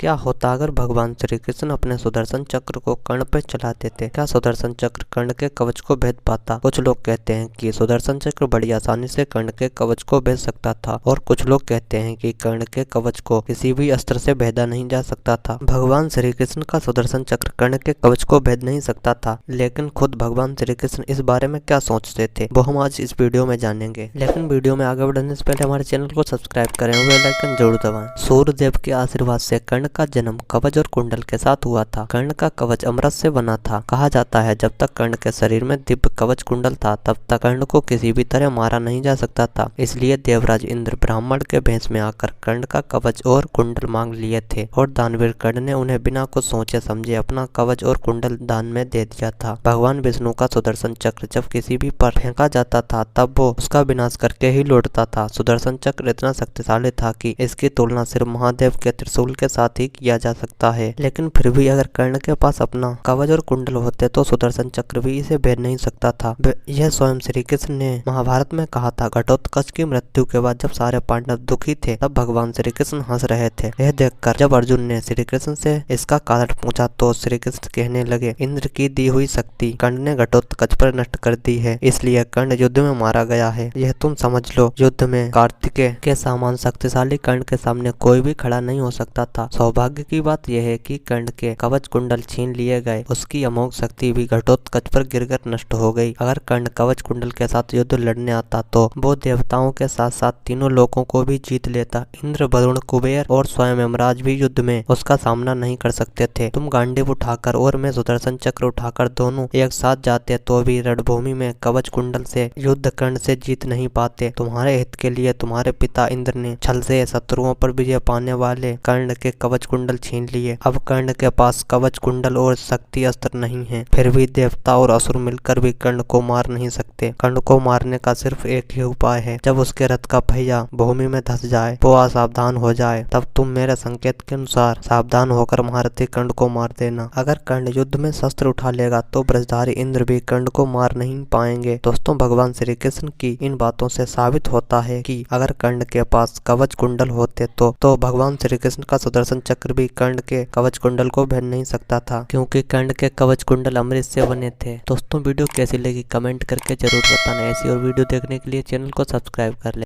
क्या होता अगर भगवान श्री कृष्ण अपने सुदर्शन चक्र को कर्ण पे चला देते? क्या सुदर्शन चक्र कर्ण के कवच को भेद पाता? कुछ लोग कहते हैं कि सुदर्शन चक्र बड़ी आसानी से कर्ण के कवच को भेद सकता था और कुछ लोग कहते हैं कि कर्ण के कवच को किसी भी अस्त्र से भेदा नहीं जा सकता था। भगवान श्री कृष्ण का सुदर्शन चक्र कर्ण के कवच को भेद नहीं सकता था, लेकिन खुद भगवान श्री कृष्ण इस बारे में क्या सोचते थे वो हम आज इस वीडियो में जानेंगे। लेकिन वीडियो में आगे बढ़ने से पहले हमारे चैनल को सब्सक्राइब करें और बेल आइकन जरूर दबाएं। सूर्यदेव के आशीर्वाद से कर्ण का जन्म कवच और कुंडल के साथ हुआ था। कर्ण का कवच अमृत से बना था। कहा जाता है जब तक कर्ण के शरीर में दिव्य कवच कुंडल था तब तक कर्ण को किसी भी तरह मारा नहीं जा सकता था। इसलिए देवराज इंद्र ब्राह्मण के भेष में आकर कर्ण का कवच और कुंडल मांग लिए थे और दानवीर कर्ण ने उन्हें बिना कुछ सोचे समझे अपना कवच और कुंडल दान में दे दिया था। भगवान विष्णु का सुदर्शन चक्र जब किसी भी पर फेंका जाता था तब वो उसका विनाश करके ही लौटता था। सुदर्शन चक्र इतना शक्तिशाली था कि इसकी तुलना सिर्फ महादेव के त्रिशूल के साथ ही किया जा सकता है। लेकिन फिर भी अगर कर्ण के पास अपना कवच और कुंडल होते तो सुदर्शन चक्र भी इसे भेद नहीं सकता था। यह स्वयं श्री कृष्ण ने महाभारत में कहा था। घटोत्कच की मृत्यु के बाद जब सारे पांडव दुखी थे तब भगवान श्री कृष्ण हंस रहे थे। यह देखकर जब अर्जुन ने श्री कृष्ण से इसका कारण पूछा तो श्री कृष्ण कहने लगे, इंद्र की दी हुई शक्ति कर्ण ने घटोत्कच पर नष्ट कर दी है, इसलिए कर्ण युद्ध में मारा गया है। यह तुम समझ लो। युद्ध में कार्तिकेय के समान शक्तिशाली कर्ण के सामने कोई भी खड़ा नहीं हो सकता था। सौभाग्य की बात यह है कि कर्ण के कवच कुंडल छीन लिए गए। उसकी अमोघ शक्ति भी घटोत्कच पर गिरकर नष्ट हो गई। अगर कर्ण कवच कुंडल के साथ युद्ध लड़ने आता तो वो देवताओं के साथ साथ तीनों लोकों को भी जीत लेता। इंद्र, वरुण, कुबेर और स्वयं यमराज भी युद्ध में उसका सामना नहीं कर सकते थे। तुम गांडीव उठाकर और मैं सुदर्शन चक्र उठाकर दोनों एक साथ जाते तो भी रणभूमि में कवच कुंडल से युद्ध कर्ण से जीत नहीं पाते। तुम्हारे हित के लिए तुम्हारे पिता इंद्र ने छल से शत्रुओं पर विजय पाने वाले कर्ण के कवच कुंडल छीन लिए। अब कर्ण के पास कवच कुंडल और शक्ति अस्त्र नहीं है। फिर भी देवता और असुर मिलकर भी कर्ण को मार नहीं सकते। कर्ण को मारने का सिर्फ एक ही उपाय है, जब उसके रथ का पहिया भूमि में धंस जाए, वो असावधान हो जाए, तब तुम मेरे संकेत के अनुसार सावधान होकर महारथी कर्ण को मार देना। अगर कर्ण युद्ध में शस्त्र उठा लेगा तो ब्रजधारी इंद्र भी कर्ण को मार नहीं पाएंगे। दोस्तों, भगवान श्री कृष्ण की इन बातों से साबित होता है कि अगर कर्ण के पास कवच कुंडल होते तो भगवान श्री कृष्ण का सुदर्शन चक्र भी कर्ण के कवच कुंडल को भेद नहीं सकता था, क्योंकि कर्ण के कवच कुंडल अमृत से बने थे। दोस्तों, वीडियो कैसी लगी कमेंट करके जरूर बताना। ऐसी और वीडियो देखने के लिए चैनल को सब्सक्राइब कर ले।